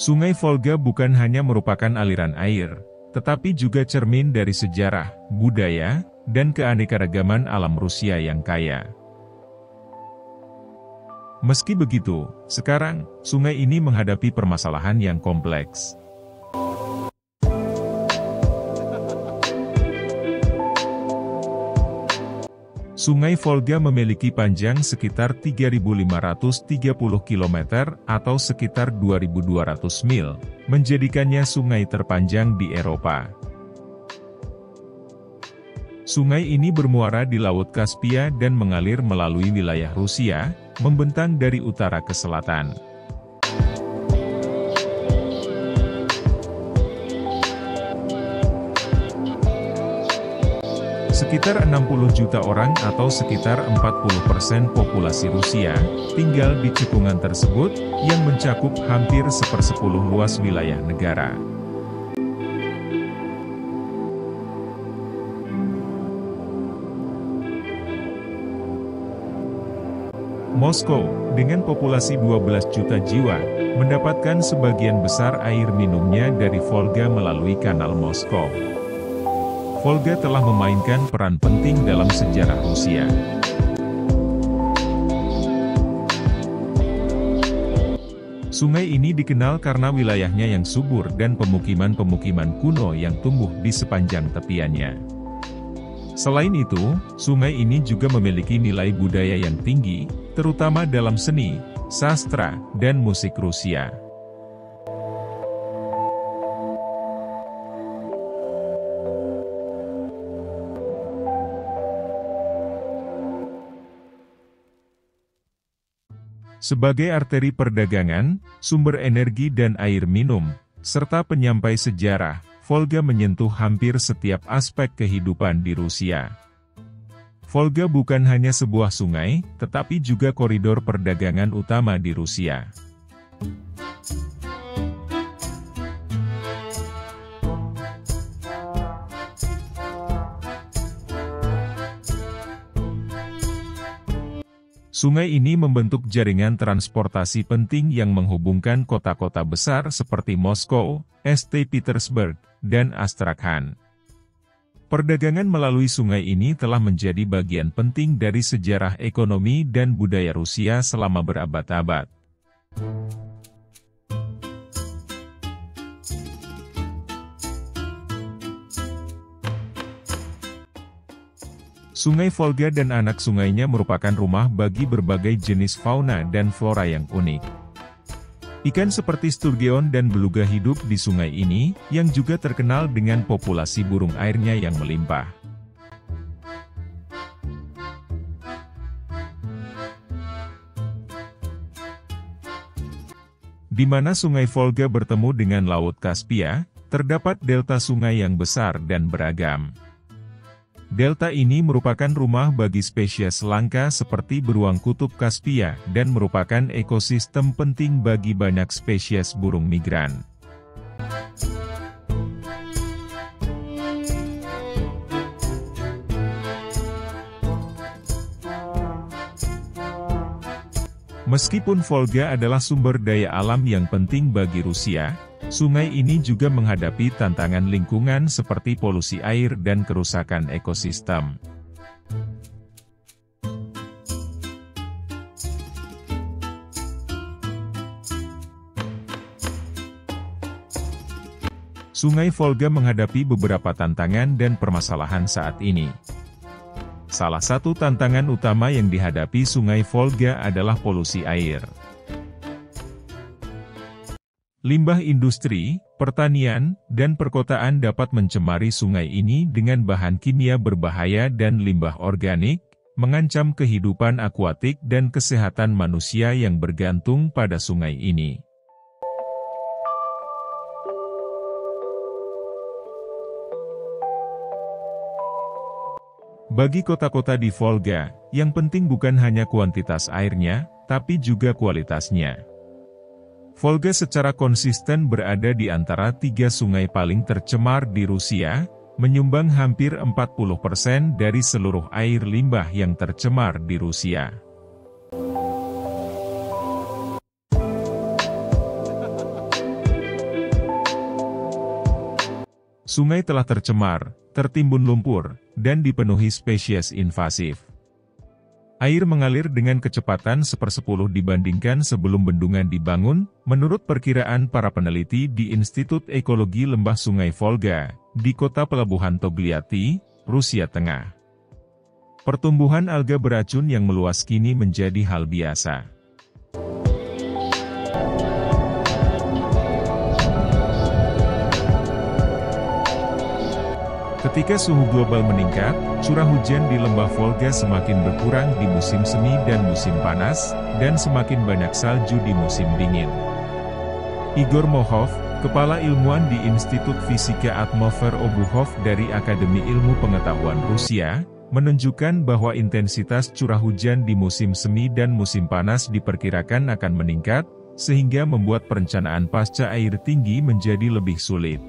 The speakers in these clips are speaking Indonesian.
Sungai Volga bukan hanya merupakan aliran air, tetapi juga cermin dari sejarah, budaya, dan keanekaragaman alam Rusia yang kaya. Meski begitu, sekarang, sungai ini menghadapi permasalahan yang kompleks. Sungai Volga memiliki panjang sekitar 3.530 km atau sekitar 2.200 mil, menjadikannya sungai terpanjang di Eropa. Sungai ini bermuara di Laut Kaspia dan mengalir melalui wilayah Rusia, membentang dari utara ke selatan. Sekitar 60 juta orang atau sekitar 40% populasi Rusia, tinggal di cekungan tersebut, yang mencakup hampir 1/10 luas wilayah negara. Moskow, dengan populasi 12 juta jiwa, mendapatkan sebagian besar air minumnya dari Volga melalui Kanal Moskow. Volga telah memainkan peran penting dalam sejarah Rusia. Sungai ini dikenal karena wilayahnya yang subur dan pemukiman-pemukiman kuno yang tumbuh di sepanjang tepiannya. Selain itu, sungai ini juga memiliki nilai budaya yang tinggi, terutama dalam seni, sastra, dan musik Rusia. Sebagai arteri perdagangan, sumber energi dan air minum, serta penyampai sejarah, Volga menyentuh hampir setiap aspek kehidupan di Rusia. Volga bukan hanya sebuah sungai, tetapi juga koridor perdagangan utama di Rusia. Sungai ini membentuk jaringan transportasi penting yang menghubungkan kota-kota besar seperti Moskow, St. Petersburg, dan Astrakhan. Perdagangan melalui sungai ini telah menjadi bagian penting dari sejarah ekonomi dan budaya Rusia selama berabad-abad. Sungai Volga dan anak sungainya merupakan rumah bagi berbagai jenis fauna dan flora yang unik. Ikan seperti sturgeon dan beluga hidup di sungai ini, yang juga terkenal dengan populasi burung airnya yang melimpah. Di mana sungai Volga bertemu dengan Laut Kaspia, terdapat delta sungai yang besar dan beragam. Delta ini merupakan rumah bagi spesies langka seperti beruang kutub Kaspia dan merupakan ekosistem penting bagi banyak spesies burung migran. Meskipun Volga adalah sumber daya alam yang penting bagi Rusia, sungai ini juga menghadapi tantangan lingkungan seperti polusi air dan kerusakan ekosistem. Sungai Volga menghadapi beberapa tantangan dan permasalahan saat ini. Salah satu tantangan utama yang dihadapi Sungai Volga adalah polusi air. Limbah industri, pertanian, dan perkotaan dapat mencemari sungai ini dengan bahan kimia berbahaya dan limbah organik, mengancam kehidupan akuatik dan kesehatan manusia yang bergantung pada sungai ini. Bagi kota-kota di Volga, yang penting bukan hanya kuantitas airnya, tapi juga kualitasnya. Volga secara konsisten berada di antara 3 sungai paling tercemar di Rusia, menyumbang hampir 40% dari seluruh air limbah yang tercemar di Rusia. Sungai telah tercemar, tertimbun lumpur, dan dipenuhi spesies invasif. Air mengalir dengan kecepatan 1/10 dibandingkan sebelum bendungan dibangun, menurut perkiraan para peneliti di Institut Ekologi Lembah Sungai Volga, di kota pelabuhan Togliatti, Rusia Tengah. Pertumbuhan alga beracun yang meluas kini menjadi hal biasa. Ketika suhu global meningkat, curah hujan di lembah Volga semakin berkurang di musim semi dan musim panas, dan semakin banyak salju di musim dingin. Igor Mohov, kepala ilmuwan di Institut Fisika Atmosfer Obuhov dari Akademi Ilmu Pengetahuan Rusia, menunjukkan bahwa intensitas curah hujan di musim semi dan musim panas diperkirakan akan meningkat, sehingga membuat perencanaan pasca air tinggi menjadi lebih sulit.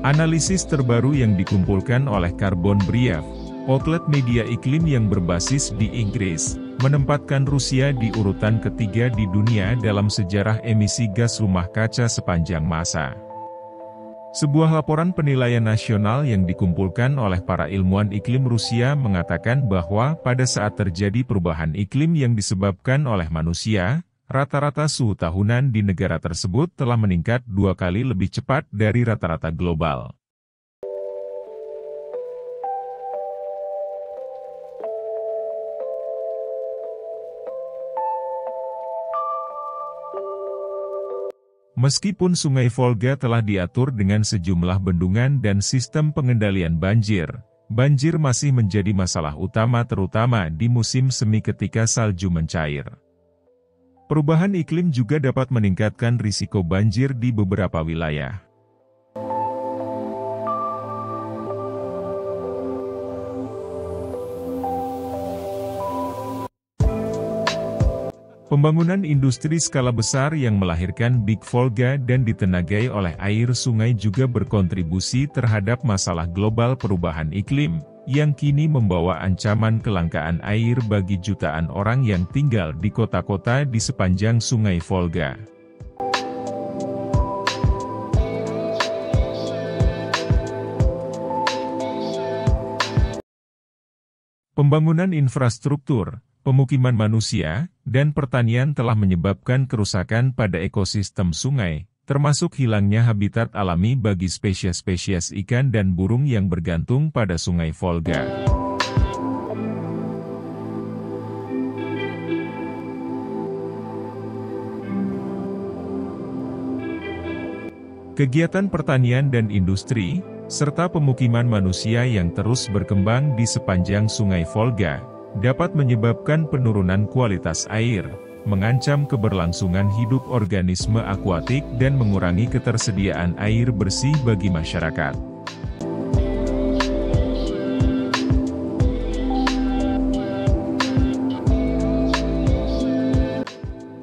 Analisis terbaru yang dikumpulkan oleh Carbon Brief, outlet media iklim yang berbasis di Inggris, menempatkan Rusia di urutan ketiga di dunia dalam sejarah emisi gas rumah kaca sepanjang masa. Sebuah laporan penilaian nasional yang dikumpulkan oleh para ilmuwan iklim Rusia mengatakan bahwa pada saat terjadi perubahan iklim yang disebabkan oleh manusia, rata-rata suhu tahunan di negara tersebut telah meningkat 2 kali lebih cepat dari rata-rata global. Meskipun Sungai Volga telah diatur dengan sejumlah bendungan dan sistem pengendalian banjir, banjir masih menjadi masalah utama terutama di musim semi ketika salju mencair. Perubahan iklim juga dapat meningkatkan risiko banjir di beberapa wilayah. Pembangunan industri skala besar yang melahirkan Big Volga dan ditenagai oleh air sungai juga berkontribusi terhadap masalah global perubahan iklim, yang kini membawa ancaman kelangkaan air bagi jutaan orang yang tinggal di kota-kota di sepanjang Sungai Volga. Pembangunan infrastruktur, pemukiman manusia, dan pertanian telah menyebabkan kerusakan pada ekosistem sungai, termasuk hilangnya habitat alami bagi spesies-spesies ikan dan burung yang bergantung pada Sungai Volga. Kegiatan pertanian dan industri, serta pemukiman manusia yang terus berkembang di sepanjang Sungai Volga, dapat menyebabkan penurunan kualitas air, mengancam keberlangsungan hidup organisme akuatik dan mengurangi ketersediaan air bersih bagi masyarakat.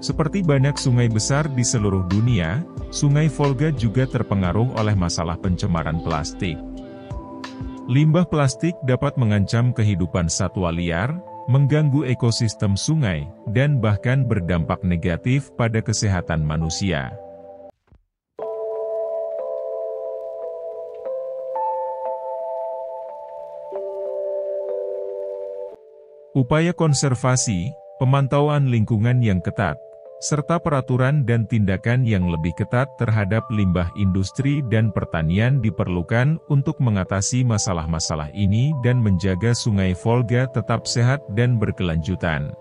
Seperti banyak sungai besar di seluruh dunia, Sungai Volga juga terpengaruh oleh masalah pencemaran plastik. Limbah plastik dapat mengancam kehidupan satwa liar, mengganggu ekosistem sungai, dan bahkan berdampak negatif pada kesehatan manusia. Upaya konservasi, pemantauan lingkungan yang ketat, serta peraturan dan tindakan yang lebih ketat terhadap limbah industri dan pertanian diperlukan untuk mengatasi masalah-masalah ini dan menjaga Sungai Volga tetap sehat dan berkelanjutan.